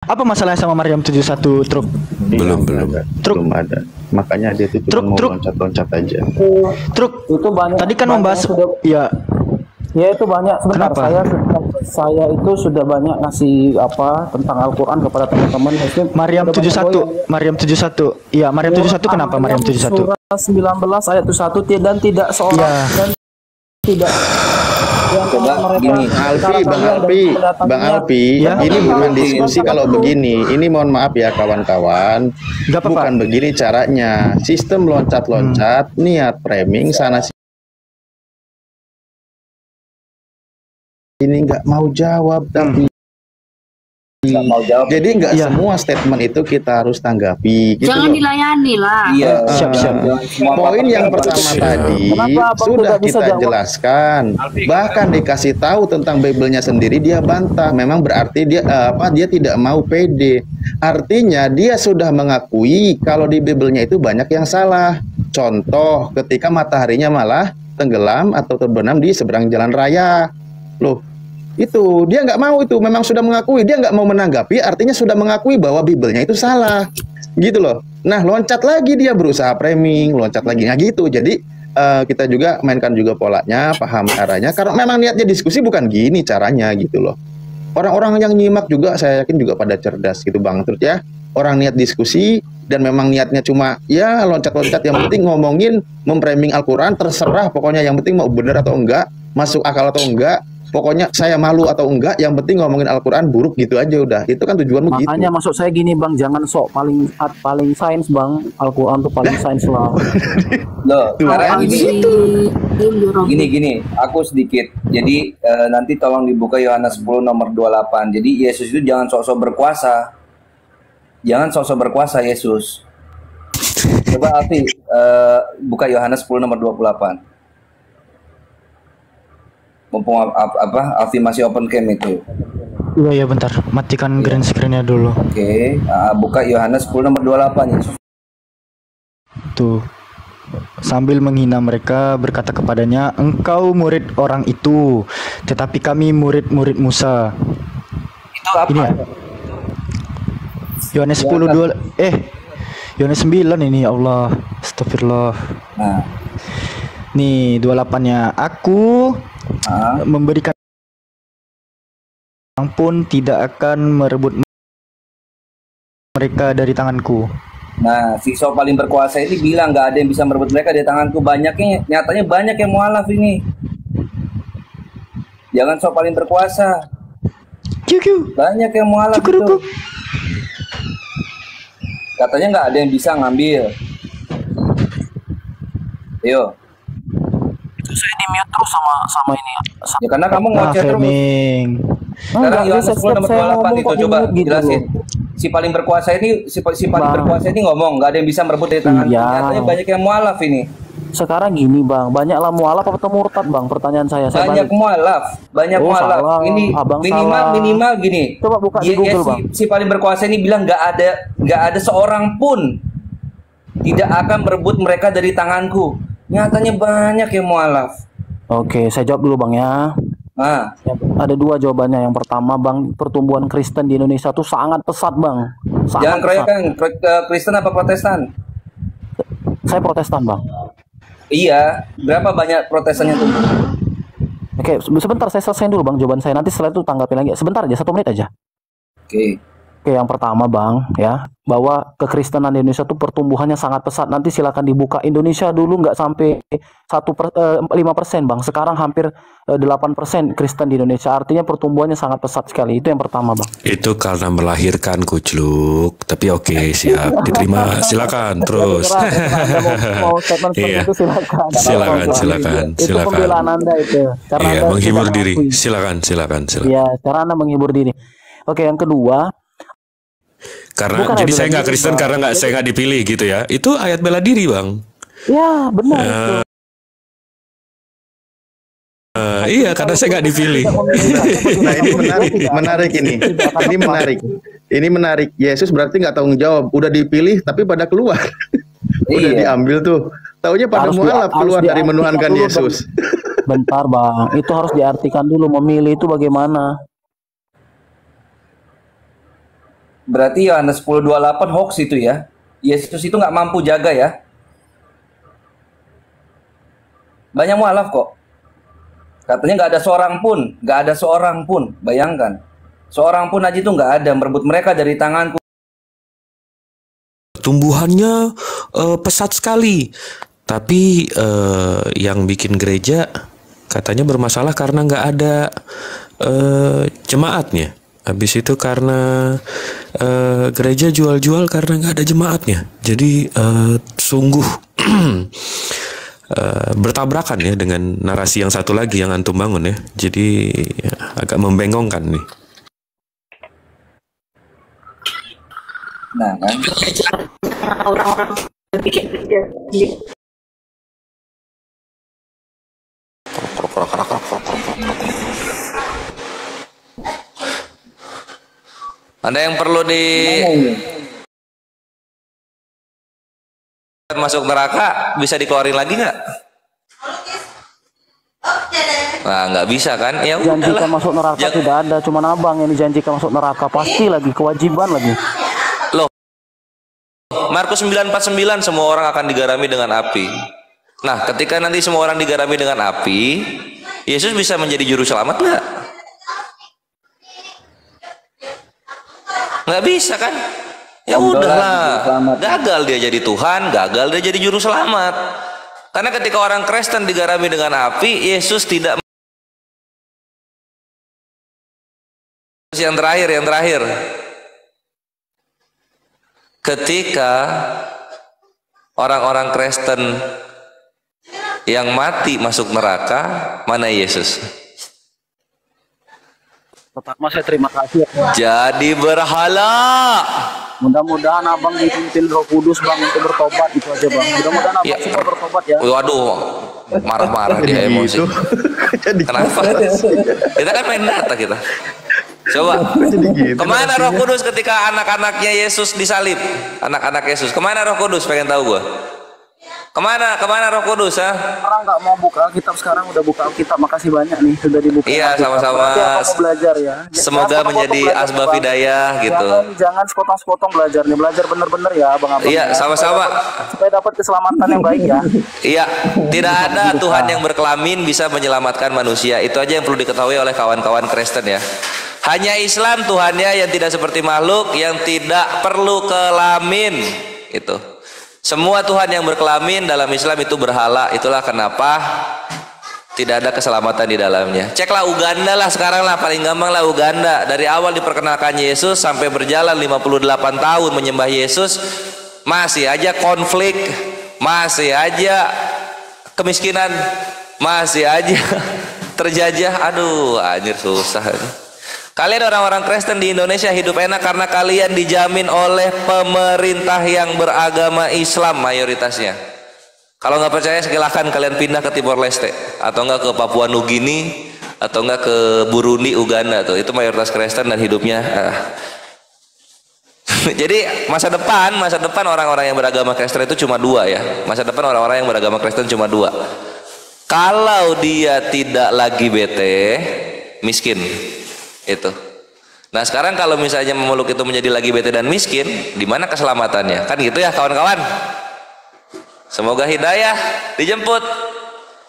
Apa masalahnya sama Maryam 71 truk? Belum. Truk. Belum ada. Makanya dia tuh cuma mau loncat-loncat aja. Truk. Itu banyak. Tadi kan membahas ya. Ya itu banyak. Sebentar, saya itu sudah banyak ngasih tentang Al-Qur'an kepada teman-teman muslim. Maryam 71. Maryam 71. Iya, Maryam 71 kenapa Maryam 71? Surah 19 ayat 1 dan tidak seorang dan tidak Coba gini, Bang Alpi, ya? ini bukan diskusi kalau begini. Ini mohon maaf ya kawan-kawan, bukan begini caranya. Sistem loncat-loncat, niat framing sana ini nggak mau jawab tapi jadi nggak semua statement itu kita harus tanggapi gitu. Jangan dilayani lah. Iya, siap. Poin yang pertama tadi sudah kita jelaskan, bahkan dikasih tahu tentang Bible-nya sendiri dia bantah. Memang berarti dia dia tidak mau pede. Artinya dia sudah mengakui kalau di Bible-nya itu banyak yang salah. Contoh ketika mataharinya malah tenggelam atau terbenam di seberang jalan raya. Loh, itu dia nggak mau, itu memang sudah mengakui, dia nggak mau menanggapi, artinya sudah mengakui bahwa Bible-nya itu salah gitu loh. Nah loncat lagi, dia berusaha framing, loncat lagi, nah gitu. Jadi kita juga mainkan juga polanya, paham caranya, karena memang niatnya diskusi bukan gini caranya gitu loh. Orang-orang yang nyimak juga saya yakin juga pada cerdas gitu Bang. Terus ya, orang niat diskusi dan memang niatnya cuma ya loncat-loncat, yang penting ngomongin memframing Al-Quran, terserah pokoknya, yang penting mau benar atau enggak, masuk akal atau enggak, pokoknya saya malu atau enggak, yang penting ngomongin Al-Quran buruk gitu aja udah. Itu kan tujuanmu gitu. Makanya maksud saya gini Bang, jangan sok paling sains Bang. Al-Quran tuh paling sains lah. Loh, karena gini, aku sedikit. Jadi nanti tolong dibuka Yohanes 10 nomor 28. Jadi Yesus itu jangan sok-sok berkuasa. Jangan sok-sok berkuasa Yesus. Coba Alfi buka Yohanes 10 nomor 28. Mumpung Alfi masih open cam itu. Iya bentar, matikan green screen-nya dulu. Oke, buka Yohanes 10 nomor 28 Yesus. Tuh. Sambil menghina mereka berkata kepadanya, engkau murid orang itu, tetapi kami murid-murid Musa. Itu apa? Ini ya? Yohanes 10 Yohanes 9 ini, ya Allah. Astagfirullah. Nah. Nih 28-nya, aku memberikan orang pun tidak akan merebut mereka dari tanganku. Nah, si sok paling berkuasa ini bilang nggak ada yang bisa merebut mereka dari tanganku. Nyatanya banyak yang mualaf ini. Jangan sok paling berkuasa. Banyak yang mualaf itu. Katanya nggak ada yang bisa ngambil. Ayo. Saya di mute terus sama ini. Ya karena kamu ngoceh terus. Sekarang Yohanes 10 nomor 28 itu coba jelasin. Si paling berkuasa ini berkuasa ini ngomong nggak ada yang bisa merebut dari tangan. Nyatanya banyak yang mualaf ini. Sekarang gini Bang, banyaklah mualaf atau murtad Bang? Pertanyaan saya. Banyak mualaf, mualaf. Ini minimal gini. Coba buka di Google Bang. Si paling berkuasa ini bilang nggak ada seorang pun tidak akan merebut mereka dari tanganku. Nyatanya banyak yang mualaf. Oke, saya jawab dulu Bang ya. Ada dua jawabannya. Yang pertama Bang, pertumbuhan Kristen di Indonesia tuh sangat pesat Bang. Jangan keroyokan, Kristen apa Protestan? Saya Protestan Bang. Iya, berapa banyak Protestannya tuh? Oke, sebentar saya selesaiin dulu Bang jawaban saya. Nanti setelah itu tanggapin lagi. Sebentar aja, 1 menit aja. Oke, yang pertama Bang ya, bahwa kekristenan di Indonesia tuh pertumbuhannya sangat pesat. Nanti silakan dibuka. Indonesia dulu nggak sampai 5% Bang. Sekarang hampir 8% Kristen di Indonesia. Artinya pertumbuhannya sangat pesat sekali. Itu yang pertama Bang. Itu karena melahirkan Kucluk. Tapi oke, siap diterima. Silakan terus. Mau statement seperti itu silakan. Itu pembelaan Anda itu. Iya, menghibur diri. Silakan. Iya, cara Anda menghibur diri. Oke, yang kedua. Karena bukan jadi saya nggak Kristen karena saya nggak dipilih gitu ya. Itu ayat bela diri Bang. Ya benar itu. Iya karena saya nggak dipilih. Nah ini menarik ini. Ini menarik. Yesus berarti nggak tanggung jawab. Udah dipilih tapi pada keluar. Udah diambil tuh. Taunya pada mualaf keluar dari menuhankan Yesus. Bentar Bang, itu harus diartikan dulu. Memilih itu bagaimana? Berarti Yohanes 10:28 hoax itu ya. Yesus itu nggak mampu jaga ya. Banyak mualaf kok. Katanya nggak ada seorang pun. Bayangkan, seorang pun aja itu nggak ada, merebut mereka dari tanganku. Tumbuhannya pesat sekali, tapi yang bikin gereja katanya bermasalah karena nggak ada jemaatnya. Habis itu karena gereja jual-jual karena nggak ada jemaatnya. Jadi sungguh bertabrakan ya dengan narasi yang satu lagi yang antum bangun ya. Jadi agak membengongkan nih. Nah, kan? Orang-orang berpikir Ada yang perlu di masuk neraka, bisa dikeluarin lagi nggak? Nah, nggak bisa kan? Ya Janjikan udahlah. masuk neraka tidak ada, cuma abang yang dijanjikan masuk neraka, pasti lagi kewajiban lagi. Loh, Markus 9:49 semua orang akan digarami dengan api. Nah, ketika nanti semua orang digarami dengan api, Yesus bisa menjadi juru selamat nggak? Nggak bisa kan? Ya udahlah, gagal dia jadi Tuhan, gagal dia jadi juru selamat. Karena ketika orang Kristen digarami dengan api, Yesus tidak. Yang terakhir. Ketika orang-orang Kristen yang mati masuk neraka, mana Yesus? Pertama saya terima kasih. Jadi berhala. Mudah-mudahan abang dipimpin Roh Kudus bang untuk bertobat, itu aja bang. Mudah-mudahan abang Ya. semua bertobat ya. Waduh, marah-marah dia emosi. Jadi Kenapa? Kita kan main data kita. Coba, kemana Roh Kudus ketika anak-anaknya Yesus disalib? Anak-anak Yesus, kemana Roh Kudus? Pengen tahu gua. Kemana Roh Kudus? Ha? Orang nggak mau buka Alkitab, sekarang udah buka Alkitab. Makasih banyak nih sudah dibuka. Iya, Alkitab. sama-sama. Berarti abang mau belajar ya. Semoga Jangan menjadi potong-potong asbab belajar, hidayah Bang. gitu. Jangan sepotong-sepotong belajar nih, belajar bener-bener ya abang-abang. Iya, ya. sama-sama. Supaya dapat keselamatan yang baik ya. Iya, tidak ada Tuhan yang berkelamin bisa menyelamatkan manusia. Itu aja yang perlu diketahui oleh kawan-kawan Kristen ya. Hanya Islam Tuhannya yang tidak seperti makhluk, yang tidak perlu kelamin. Itu. Semua Tuhan yang berkelamin dalam Islam itu berhala. Itulah kenapa tidak ada keselamatan di dalamnya. Ceklah Uganda lah sekarang lah, paling gampang lah Uganda. Dari awal diperkenalkan Yesus sampai berjalan 58 tahun menyembah Yesus, masih aja konflik, masih aja kemiskinan, masih aja terjajah. Aduh, anjir susah. Kalian orang-orang Kristen di Indonesia hidup enak karena kalian dijamin oleh pemerintah yang beragama Islam mayoritasnya. Kalau nggak percaya silakan kalian pindah ke Timor Leste atau enggak ke Papua Nugini atau enggak ke Burundi, Uganda tuh. Itu mayoritas Kristen dan hidupnya. Jadi masa depan orang-orang yang beragama Kristen itu cuma dua ya. Masa depan orang-orang yang beragama Kristen cuma dua. Kalau dia tidak lagi bete, miskin. Itu. Nah sekarang kalau misalnya memeluk itu menjadi lagi bete dan miskin, di mana keselamatannya? Kan gitu ya kawan-kawan. Semoga hidayah dijemput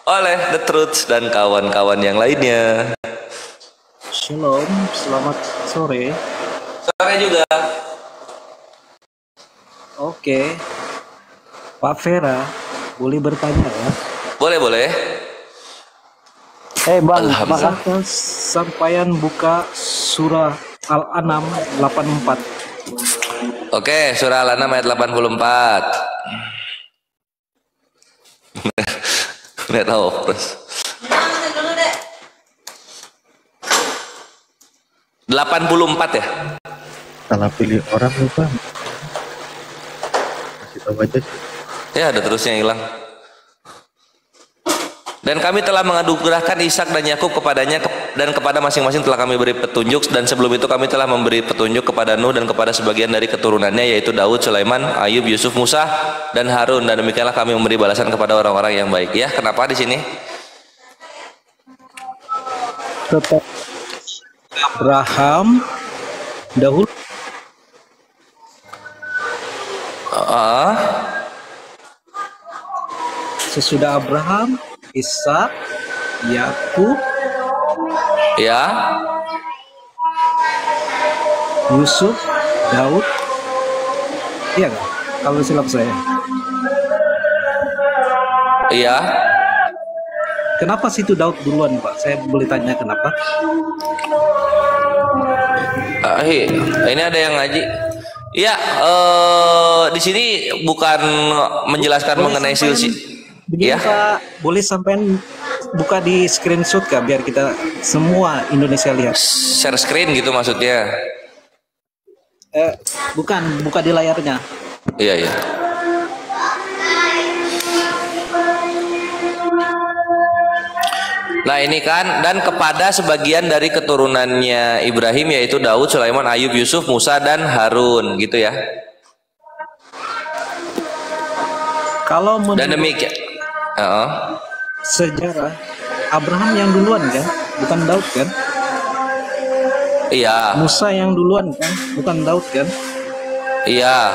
oleh The Truth dan kawan-kawan yang lainnya. Shalom, selamat sore. Sore juga. Oke, Pak Vera, boleh bertanya ya? Boleh. Bang, Apakah sampaian buka surah Al-An'am 84? Oke, surah Al-An'am ayat 84. Nggak tahu terus. 84 ya? Salah pilih orang lupa. Kasih tahu aja sih. Ya ada terusnya hilang. Dan kami telah menganugerahkan Ishak dan Yakub kepadanya dan kepada masing-masing telah kami beri petunjuk, dan sebelum itu kami telah memberi petunjuk kepada Nuh dan kepada sebagian dari keturunannya yaitu Daud, Sulaiman, Ayub, Yusuf, Musa dan Harun, dan demikianlah kami memberi balasan kepada orang-orang yang baik. Ya, kenapa di sini? Tetap Abraham dahulu Ah, Sesudah Abraham, Ishak, Yakub, ya. Yusuf, Daud. Iya nggak? Kalau silap saya. Iya. Kenapa situ Daud duluan, Pak? Saya boleh tanya kenapa? Ini ada yang ngaji. Iya, di sini bukan menjelaskan mengenai silsilah. Begini Ya. Pak, boleh sampean buka di screenshot Kak, biar kita semua Indonesia lihat. Share screen gitu maksudnya. Bukan, buka di layarnya. Iya, iya. Nah ini kan, dan kepada sebagian dari keturunannya Ibrahim, yaitu Daud, Sulaiman, Ayub, Yusuf, Musa, dan Harun, gitu ya. Kalau Dan menurut demikian. sejarah, Abraham yang duluan kan, bukan Daud kan? Iya, Musa yang duluan kan, bukan Daud kan? iya.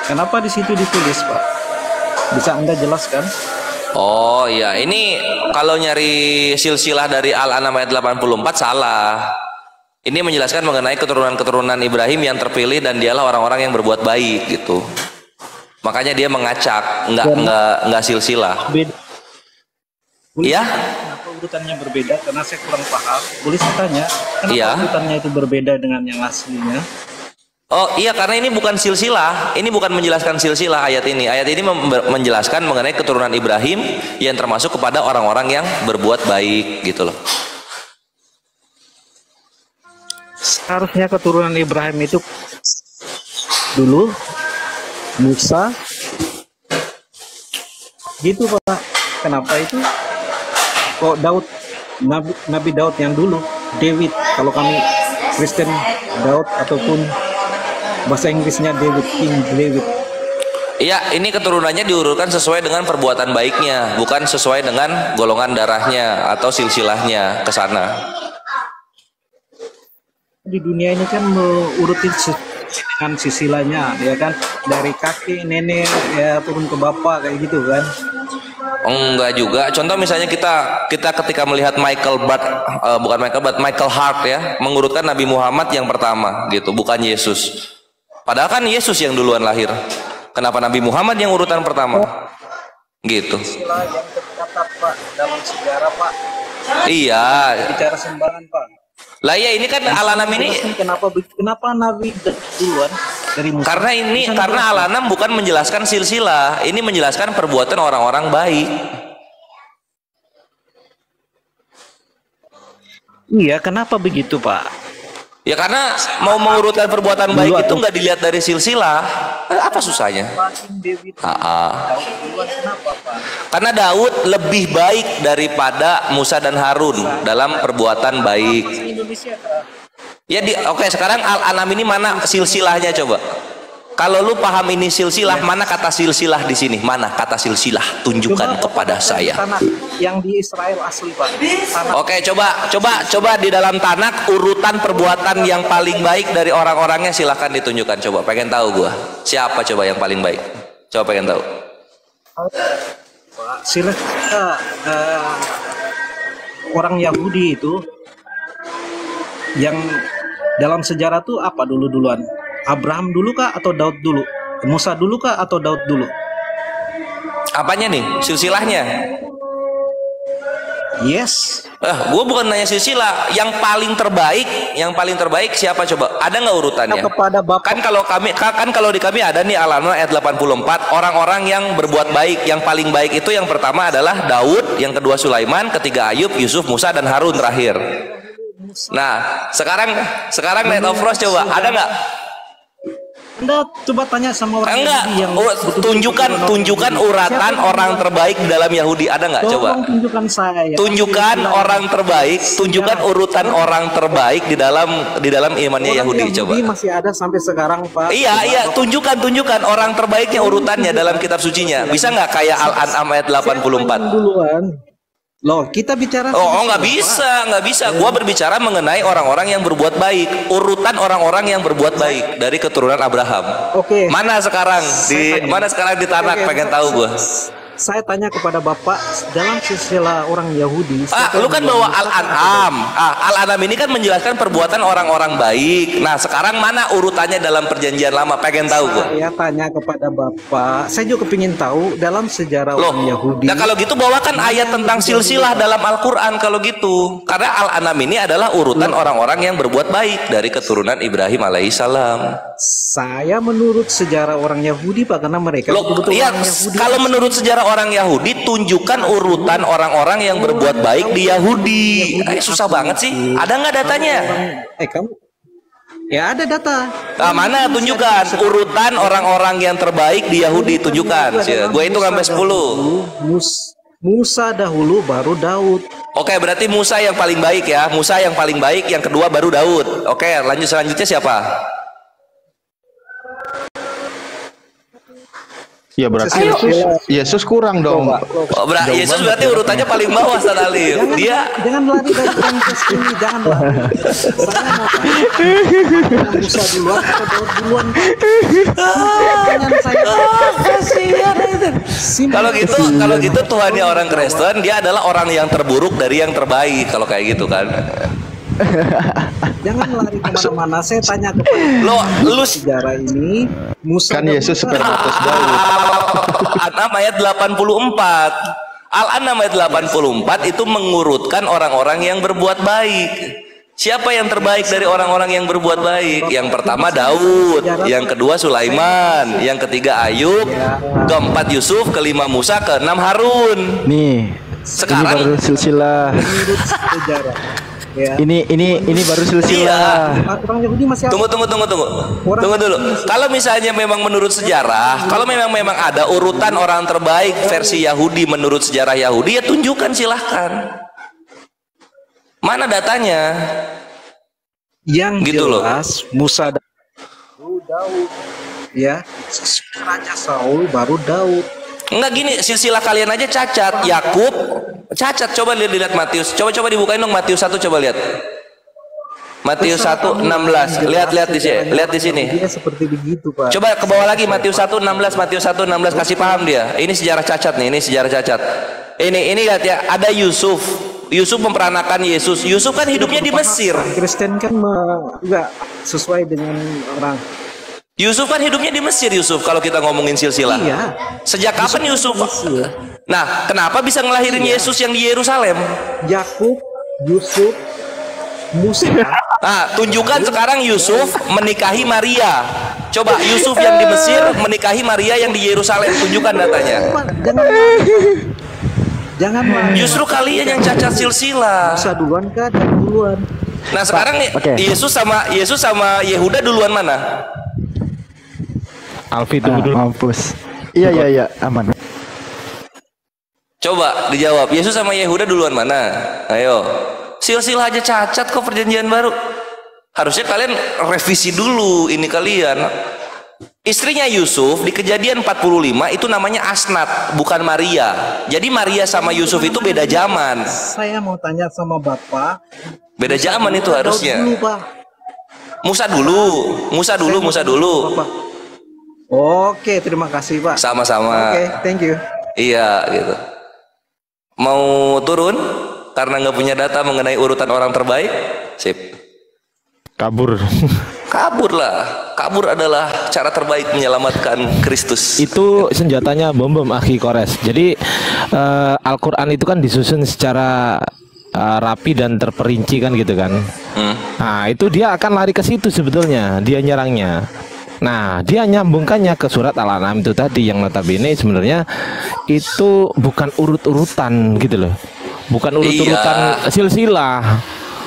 Kenapa di situ ditulis, Pak? Bisa Anda jelaskan? Oh iya, ini kalau nyari silsilah dari Al-An'am ayat 84 salah. Ini menjelaskan mengenai keturunan-keturunan Ibrahim yang terpilih dan dialah orang-orang yang berbuat baik gitu. Makanya dia mengacak, enggak silsilah. Beda. Iya? Kenapa urutannya berbeda? Karena saya kurang paham. Boleh saya tanya, kenapa Iya. urutannya itu berbeda dengan yang aslinya? Oh iya, karena ini bukan silsilah. Ini bukan menjelaskan silsilah ayat ini. Ayat ini menjelaskan mengenai keturunan Ibrahim yang termasuk kepada orang-orang yang berbuat baik gitu loh. Seharusnya keturunan Ibrahim itu dulu Musa gitu Pak. Kenapa itu kok Daud, Nabi Daud yang dulu, David, kalau kami Kristen Daud, ataupun bahasa Inggrisnya David, King David. Iya, ini keturunannya diurutkan sesuai dengan perbuatan baiknya, bukan sesuai dengan golongan darahnya atau silsilahnya ke sana. Di dunia ini kan mengurutin dengan sisilanya, ya kan, dari kakek, nenek, ya turun ke bapak kayak gitu kan. Enggak juga. Contoh misalnya kita ketika melihat Michael Hart ya, mengurutkan Nabi Muhammad yang pertama gitu, bukan Yesus. Padahal kan Yesus yang duluan lahir. Kenapa Nabi Muhammad yang urutan pertama? Gitu. Istilah yang tercatat Pak dalam sejarah Pak. Iya. Bicara sembarangan Pak. Lah ya ini kan Al-An'am ini Kenapa Nabi duluan dari Musa? karena Al-An'am bukan menjelaskan silsilah, ini menjelaskan perbuatan orang-orang baik. Iya, kenapa begitu Pak? Ya karena mau mengurutkan perbuatan baik itu nggak dilihat dari silsilah. Apa susahnya? Karena Daud lebih baik daripada Musa dan Harun dalam perbuatan baik. Ya oke, sekarang Al-An'am ini mana silsilahnya coba? Kalau lu paham ini silsilah, mana kata silsilah di sini? Mana kata silsilah? Tunjukkan kepada saya. Tanah yang di Israel asli Pak. Oke, coba di dalam Tanakh urutan perbuatan yang paling baik dari orang-orangnya silahkan ditunjukkan. Coba, pengen tahu gua. Siapa coba yang paling baik? Coba pengen tahu. Pak, silahkan orang Yahudi itu yang dalam sejarah tuh apa duluan? Abraham dulu kah atau Daud dulu? Musa dulu kah atau Daud dulu? Apanya nih? Silsilahnya? Yes. Gue bukan nanya silsilah. Yang paling terbaik siapa coba? Ada nggak urutannya? Kepada Bapak. Kan kalau di kami ada nih Al-An'am ayat 84, orang-orang yang berbuat baik. Yang paling baik itu yang pertama adalah Daud, yang kedua Sulaiman, ketiga Ayub, Yusuf, Musa, dan Harun terakhir. Nah, sekarang Night of Frost coba, ada nggak? Anda coba tanya sama orang Yahudi yang tunjukkan uratan orang terbaik di dalam Yahudi, ada nggak coba? Tunjukkan saya. Tunjukkan orang terbaik, tunjukkan urutan orang terbaik di dalam imannya Yahudi coba. Masih ada sampai sekarang Pak. Iya, tunjukkan orang terbaiknya urutannya dalam kitab sucinya. Bisa nggak kayak Al-An'am ayat 84? Loh, kita bicara Oh, nggak bisa, nggak bisa. Gua berbicara mengenai orang-orang yang berbuat baik, urutan orang-orang yang berbuat baik dari keturunan Abraham. Oke. Mana sekarang mana sekarang di Tanak? Oke, Pengen tahu gua. Saya tanya kepada Bapak, dalam silsilah orang Yahudi. Lu kan bawa Al-An'am. Al-An'am ini kan menjelaskan perbuatan orang-orang baik. Nah, sekarang mana urutannya dalam perjanjian lama? Pengen tahu gua. Saya tanya kepada Bapak, saya juga ingin tahu dalam sejarah orang Yahudi. Nah, kalau gitu bawakan ayat tentang silsilah dalam Al-Quran kalau gitu. Karena Al-An'am ini adalah urutan orang-orang yang berbuat baik dari keturunan Ibrahim alaihissalam. Saya menurut sejarah orang Yahudi, Pak, karena mereka betul-betul iya, orang Yahudi. kalau menurut sejarah orang Yahudi, tunjukkan urutan orang-orang yang berbuat baik di Yahudi. Susah banget sih. Ada nggak datanya? Kamu? Ya ada data. Nah, mana tunjukkan urutan orang-orang yang terbaik di Yahudi, tunjukkan. Gue hitung sampai 10. Musa dahulu baru Daud. Oke, berarti Musa yang paling baik ya. Musa yang paling baik, yang kedua baru Daud. Oke, lanjut selanjutnya siapa? Ya berarti Yesus kurang dong. Yesus berarti urutannya paling bawah, Ustaz Ali. Jangan lari dari konteks ini, jangan lari. Saya mau tanya, Musa duluan atau Daud duluan? Kalau gitu Tuhannya orang Kristen, dia adalah orang yang terburuk dari yang terbaik kalau kayak gitu kan. Jangan lari kemana-mana. Saya tanya kepada lu sejarah ini. Musa kan Yesus spermatus Daud. Al-An'am ayat 84. Al-An'am ayat 84 itu mengurutkan orang-orang yang berbuat baik. Siapa yang terbaik dari orang-orang yang berbuat baik? Yang pertama Daud, yang kedua Sulaiman, yang ketiga Ayub, keempat Yusuf, kelima Musa, keenam Harun. Nih, sekarang ini baru silsilah. Ya. Ini baru silsilah. Tunggu dulu. Kalau misalnya memang menurut sejarah, kalau memang ada urutan orang terbaik versi Yahudi menurut sejarah Yahudi, ya tunjukkan, silahkan. Mana datanya? Yang gitu jelas loh. Musa baru Daud. Ya, Raja Saul baru Daud. Enggak gini, silsilah kalian aja cacat. Yakub cacat. Coba lihat Matius. Coba dibukain dong Matius 1, coba lihat. Matius 1:16. Lihat di sini. Lihat di sini. Dia seperti begitu, Pak. Coba ke bawah lagi Matius 1:16. Matius 1:16 kasih paham dia. Ini sejarah cacat nih, ini sejarah cacat. Ini lihat ya, ada Yusuf. Yusuf memperanakan Yesus. Yusuf kan hidupnya di Mesir. Kristen kan enggak sesuai dengan orang. Yusuf kan hidupnya di Mesir, Yusuf, kalau kita ngomongin silsilah. Iya. Sejak kapan Yusuf? Nah, kenapa bisa ngelahirin Yesus yang di Yerusalem? Yakub, Yusuf, Musa. Nah, tunjukkan sekarang Yusuf menikahi Maria. Coba Yusuf yang di Mesir menikahi Maria yang di Yerusalem. Tunjukkan datanya. Jangan. Justru kalian yang cacat silsilah. Musa duluan kah? Duluan. Nah, sekarang nih Yesus sama Yehuda duluan mana? Alfi tunggu dulu. Mampus. Iya, aman. Coba dijawab. Yesus sama Yehuda duluan mana? Ayo. Silsilah aja cacat kok perjanjian baru. Harusnya kalian revisi dulu ini kalian. Istrinya Yusuf di Kejadian 45 itu namanya Asnat, bukan Maria. Jadi Maria sama Yusuf itu beda zaman. Saya mau tanya sama Bapak. Beda zaman itu harusnya. Musa dulu. Bapak. Oke, terima kasih, Pak. Sama-sama. Oke, thank you. Iya, gitu. Mau turun karena nggak punya data mengenai urutan orang terbaik? Sip. Kabur. Kabur adalah cara terbaik menyelamatkan Kristus. Itu senjatanya bom akhi Kores. Jadi Al-Quran itu kan disusun secara rapi dan terperinci kan gitu kan. Nah itu dia akan lari ke situ sebetulnya, dia nyerangnya. Nah dia nyambungkannya ke surat Al-An'am itu tadi yang notabene sebenarnya itu bukan urut-urutan gitu loh, bukan urut-urutan silsilah.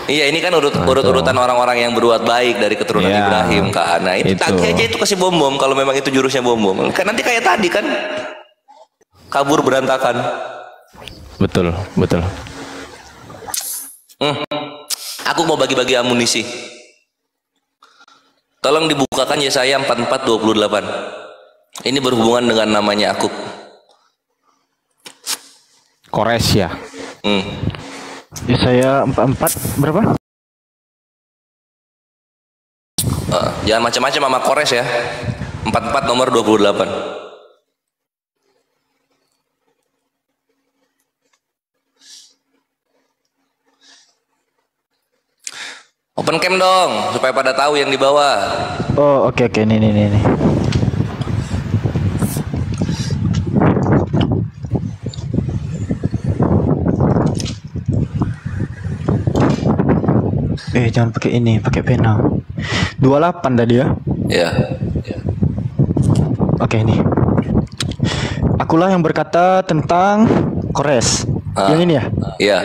Iya, ini kan urutan orang-orang yang berbuat baik dari keturunan Ibrahim kan. Nah itu tagih aja itu kasih bom kalau memang itu jurusnya bom. Kan nanti kayak tadi kan kabur berantakan. Betul. Aku mau bagi-bagi amunisi. Tolong dibukakan Yesaya 44:28. Ini berhubungan dengan namanya Yakub. Kores ya. Yesaya 44 berapa? Jangan macam-macam sama Kores ya. 44 nomor 28. Open cam dong supaya pada tahu yang di bawah. Oh, oke. Nih. Jangan pakai ini, pakai pena. 28 tadi ya? Iya. Oke, ini. Akulah yang berkata tentang Kores. Yang ini ya? Iya.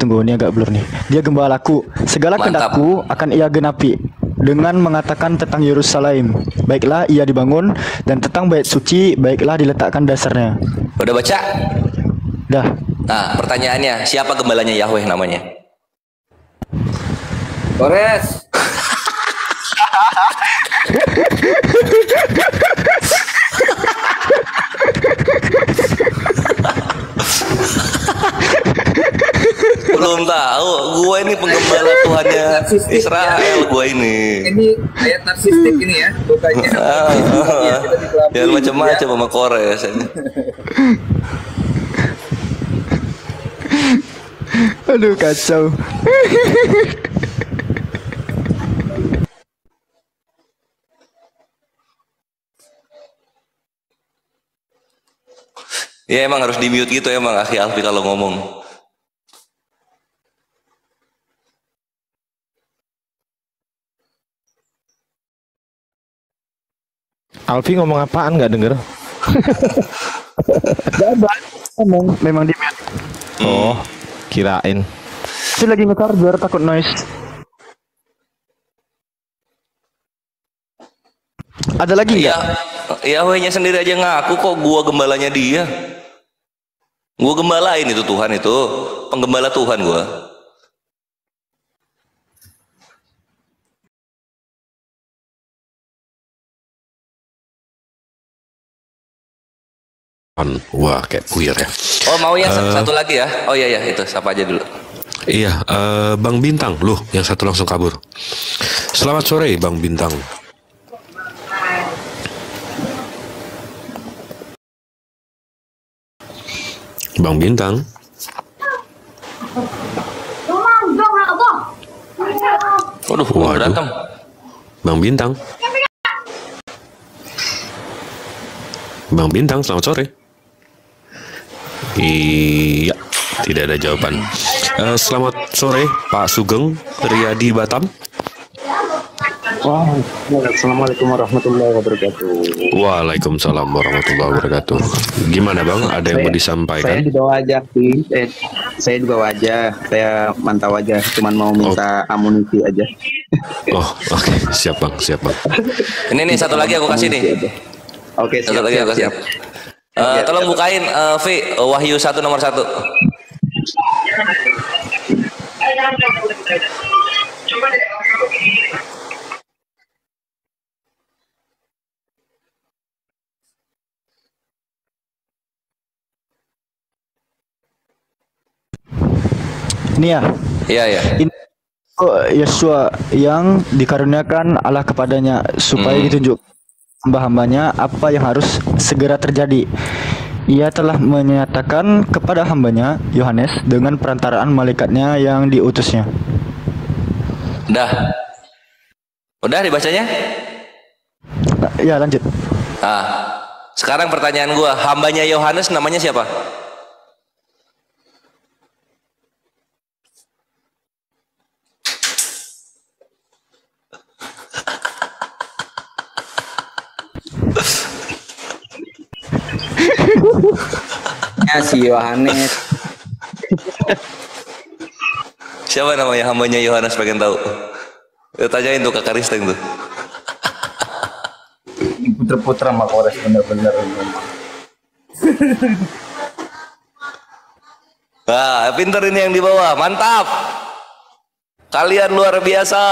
Tunggu, ini agak blur nih. Dia gembalaku. Segala kehendakku akan ia genapi dengan mengatakan tentang Yerusalem. Baiklah ia dibangun, dan tentang bait suci baiklah diletakkan dasarnya. Udah baca? Dah. Nah, pertanyaannya, siapa gembalanya Yahweh namanya? Kores. Belum tahu, gue ini penggembala Tuhannya Israel, gue ini. Ini ayat narsistik ini ya, bukannya. Jangan macam-macam sama Kores. Aduh, kacau. Ya emang harus di mute gitu emang Akhi Alfi kalau ngomong. Alfi ngomong apaan nggak denger? Memang di mute. Oh, kirain. Saya lagi nge-charger takut noise. Ada lagi nggak? Yahwehnya sendiri aja ngaku kok gua gembalanya dia. Gua gembalain itu Tuhan itu, penggembala Tuhan gua. Wah, kayak queer ya. Oh, mau ya satu lagi ya? Oh iya itu, sapa aja dulu. Iya, Bang Bintang, loh, yang satu langsung kabur. Selamat sore, Bang Bintang. Bang Bintang. Waduh, berantem. Bang Bintang. Bang Bintang, selamat sore. Iya, tidak ada jawaban. Selamat sore, Pak Sugeng Riyadi Batam. Wah, assalamualaikum warahmatullahi wabarakatuh. Waalaikumsalam warahmatullahi wabarakatuh. Gimana Bang? Ada yang mau disampaikan? Saya juga wajah sih. Saya juga wajah. Saya mantau aja. Cuman mau minta amunisi aja. Oh, oke. Siap Bang, siap Bang. Ini nih satu lagi aku kasih nih. Oke, satu lagi aku kasih. Tolong bukain V Wahyu 1 nomor 1. Ini ya? Iya. Ini Yesua yang dikaruniakan Allah kepadanya supaya ditunjuk hamba-hambanya apa yang harus segera terjadi. Ia telah menyatakan kepada hambanya Yohanes dengan perantaraan malaikatnya yang diutusnya. Udah dibacanya? Ya, lanjut. Sekarang pertanyaan gua, hambanya Yohanes namanya siapa? Ya si Yohanes. Siapa namanya hambanya Yohanes, pengen tahu? Tanyain tuh Kakak Risteng tuh. Putra-putra sama Kores bener-bener. Pinter ini yang di bawah, mantap. Kalian luar biasa.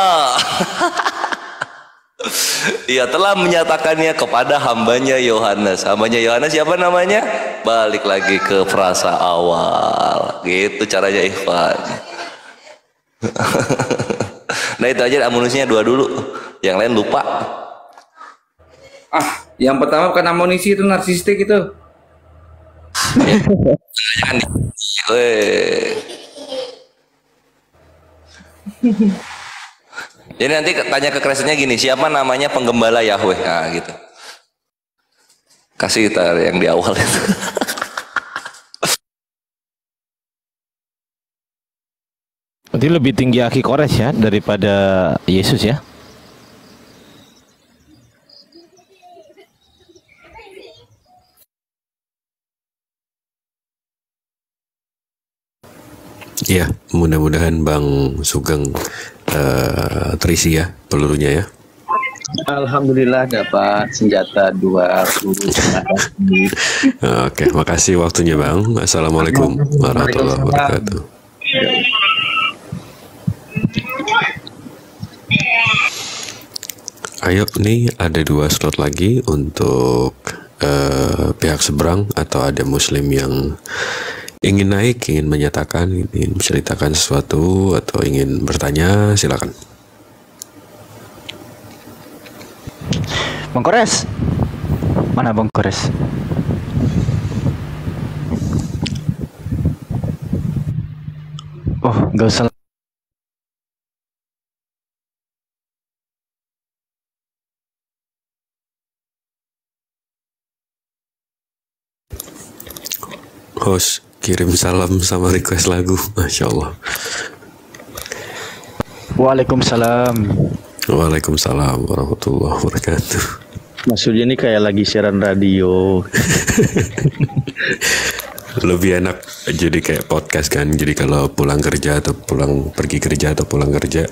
Ia telah menyatakannya kepada hambanya Yohanes. Hambanya Yohanes siapa namanya? balik lagi ke frasa awal. Gitu caranya ikhwan. Nah itu aja amunisinya 2 dulu, yang lain lupa. Yang pertama bukan amunisi, itu narsistik itu. Jadi nanti tanya ke Kristennya gini, siapa namanya penggembala Yahweh? Nah gitu. Kasih yang di awal itu. Berarti lebih tinggi Akhi Kores ya daripada Yesus ya? Iya, mudah-mudahan Bang Sugeng terisi ya pelurunya ya. Alhamdulillah dapat senjata 2 peluru. Oke, makasih waktunya Bang. Assalamualaikum warahmatullahi wabarakatuh. Ayo nih ada 2 slot lagi untuk pihak seberang atau ada muslim yang ingin naik, ingin menyatakan, ingin menceritakan sesuatu atau ingin bertanya, silakan. Bang Kores. Mana Bang Kores? Oh, nggak usah. Host, kirim salam sama request lagu. Masya Allah. Waalaikumsalam. Waalaikumsalam warahmatullahi wabarakatuh. Maksudnya ini kayak lagi siaran radio. Lebih enak jadi kayak podcast kan. Jadi kalau pulang kerja atau pergi kerja atau pulang kerja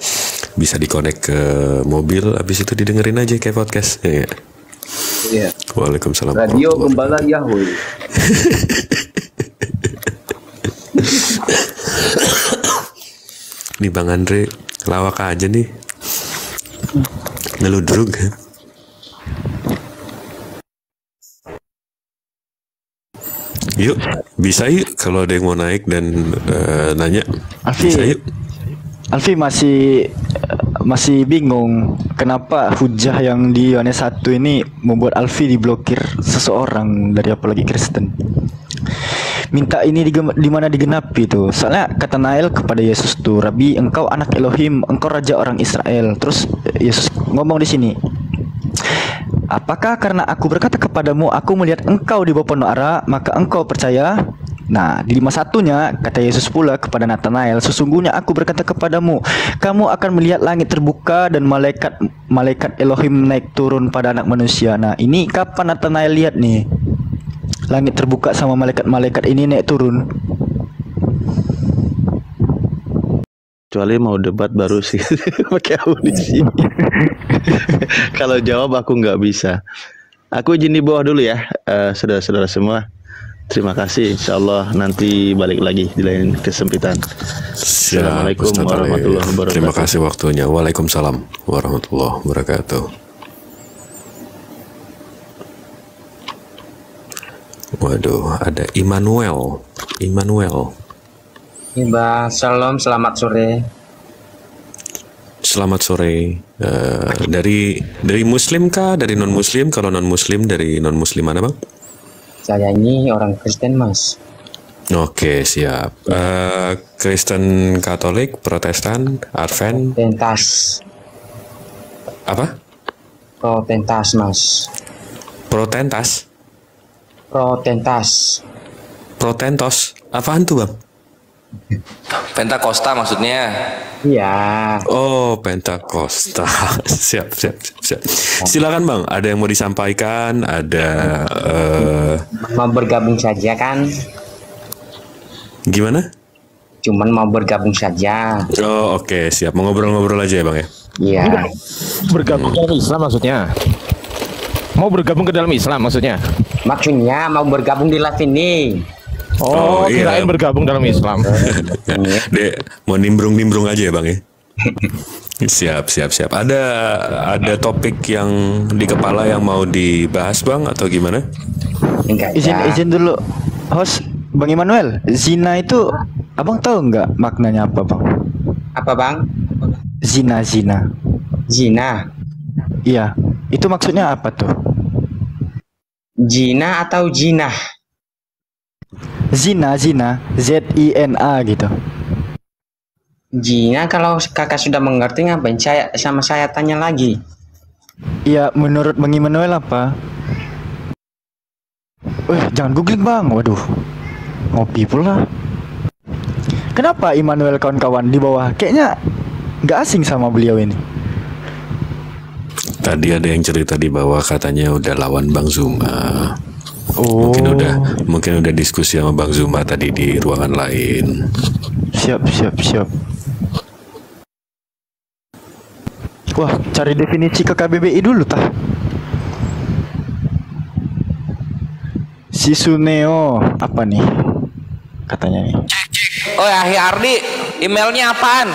bisa dikonek ke mobil, habis itu didengerin aja kayak podcast. Ya. Iya. Waalaikumsalam. Radio Gembala Yahweh. Nih Bang Andre lawak aja nih. Ngeludruk. Yuk, bisa yuk kalau ada yang mau naik dan nanya. Alfi, bisa yuk. Alfi masih bingung kenapa hujah yang di Yohanes 1 ini membuat Alfi diblokir seseorang dari apalagi Kristen. Minta ini di mana digenapi tuh. Soalnya kata Nael kepada Yesus tuh, Rabi, engkau anak Elohim, engkau raja orang Israel. Terus Yesus ngomong di sini, apakah karena aku berkata kepadamu, aku melihat engkau di bawah pohon ara, maka engkau percaya? Nah, di 51-nya kata Yesus pula kepada Nathanael, sesungguhnya aku berkata kepadamu, kamu akan melihat langit terbuka dan malaikat Elohim naik turun pada anak manusia. Nah, ini kapan Nathanael lihat nih? Langit terbuka sama malaikat-malaikat ini naik turun. Kecuali mau debat baru sih pakai audisi. Kalau jawab aku nggak bisa. Aku izin di bawah dulu ya, saudara-saudara semua. Terima kasih. Insyaallah nanti balik lagi di lain kesempitan. Assalamualaikum warahmatullahi wabarakatuh. Terima kasih waktunya. Waalaikumsalam warahmatullahi wabarakatuh. Waduh, ada Immanuel. Mbak Salam, selamat sore. Selamat sore. Dari Muslim kah? Dari non Muslim? Kalau non Muslim dari non Muslim mana bang? Saya ini orang Kristen mas. Oke siap. Kristen Katolik, Protestan, Advent. Protentas. Apa? Protentas mas. Protentas. Protentos. Apaan tuh bang? Pentakosta maksudnya. Iya. Oh, Pentakosta. Siap. Silakan bang. Ada yang mau disampaikan? Ada. Mau bergabung saja kan? Gimana? Cuman mau bergabung saja. Oh, oke, siap. Mau ngobrol-ngobrol aja ya bang ya? Iya. Bergabung ke dalam Islam maksudnya? Mau bergabung ke dalam Islam maksudnya? Maksudnya mau bergabung di live ini. Oh, kirain bergabung dalam Islam. Dek, mau nimbrung aja ya bang ya. Siap. Ada topik yang di kepala yang mau dibahas bang atau gimana? Enggak. Izin dulu. host Bang Immanuel, zina itu abang tahu nggak maknanya apa bang? Apa bang? Zina. Zina. Iya, itu maksudnya apa tuh? Zina atau jinah? Zina, Z-I-N-A gitu. Zina kalau kakak sudah mengerti ngapain saya tanya lagi? Iya, menurut Bang Immanuel apa? Jangan googling bang, waduh, ngopi pula. Kenapa Immanuel kawan-kawan di bawah kayaknya nggak asing sama beliau ini? Tadi ada yang cerita di bawah katanya udah lawan Bang Zuma. Oh. Mungkin udah diskusi sama Bang Zuma tadi di ruangan lain. Siap. Wah, cari definisi ke KBBI dulu tah. Si Suneo apa nih? Katanya nih. Oh ya, Ardi, emailnya apaan?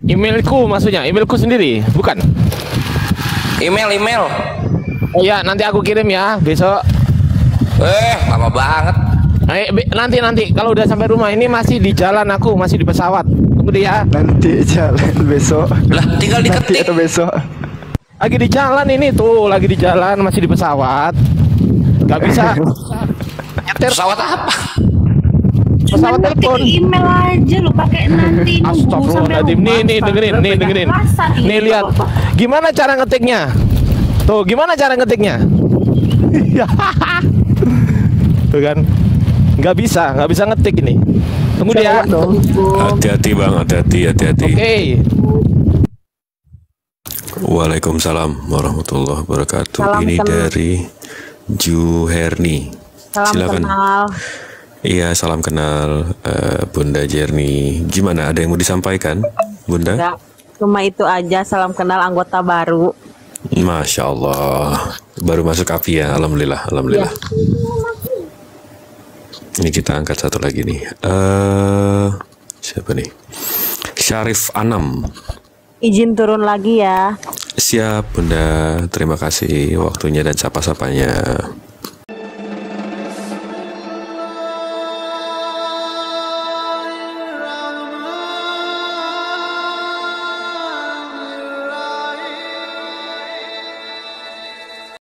Emailku maksudnya, emailku sendiri, bukan? Email. Oh ya, nanti aku kirim ya besok. Lama banget. Nanti kalau udah sampai rumah, ini masih di jalan, aku masih di pesawat. Tunggu deh ya. Nanti jalan besok. Lah, tinggal diketik. Nanti atau besok. Lagi di jalan ini tuh, lagi di jalan, masih di pesawat. Gak bisa nyetir. Pesawat apa? Pesawat telepon. Email aja lu pakai nanti. Astagfirullahaladzim. Nih dengerin. Nih lihat. Gimana cara ngetiknya? Tuh, gimana cara ngetiknya? Tuh kan. Nggak bisa ngetik ini. Tunggu deh ya. Hati-hati bang, hati-hati. Oke. Waalaikumsalam warahmatullahi wabarakatuh. Salam Ini kenal. dari Juherni. Salam Silakan. kenal. Iya, salam kenal Bunda Jerni. Gimana? Ada yang mau disampaikan, Bunda? Enggak, cuma itu aja. Salam kenal anggota baru. Masya Allah, baru masuk api ya. Alhamdulillah. Ya. Ini kita angkat satu lagi nih. Siapa nih? Syarif Anam. Izin turun lagi ya. Siap Bunda, terima kasih waktunya dan sapa-sapanya.